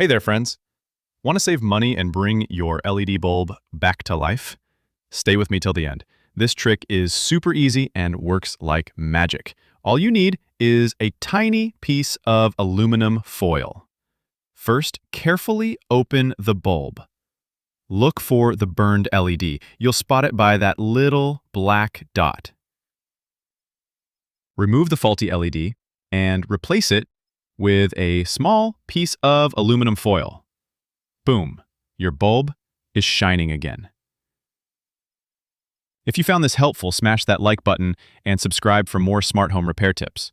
Hey there, friends. Want to save money and bring your LED bulb back to life? Stay with me till the end. This trick is super easy and works like magic. All you need is a tiny piece of aluminum foil. First, carefully open the bulb. Look for the burned LED. You'll spot it by that little black dot. Remove the faulty LED and replace it with a small piece of aluminum foil. Boom, your bulb is shining again. If you found this helpful, smash that like button and subscribe for more smart home repair tips.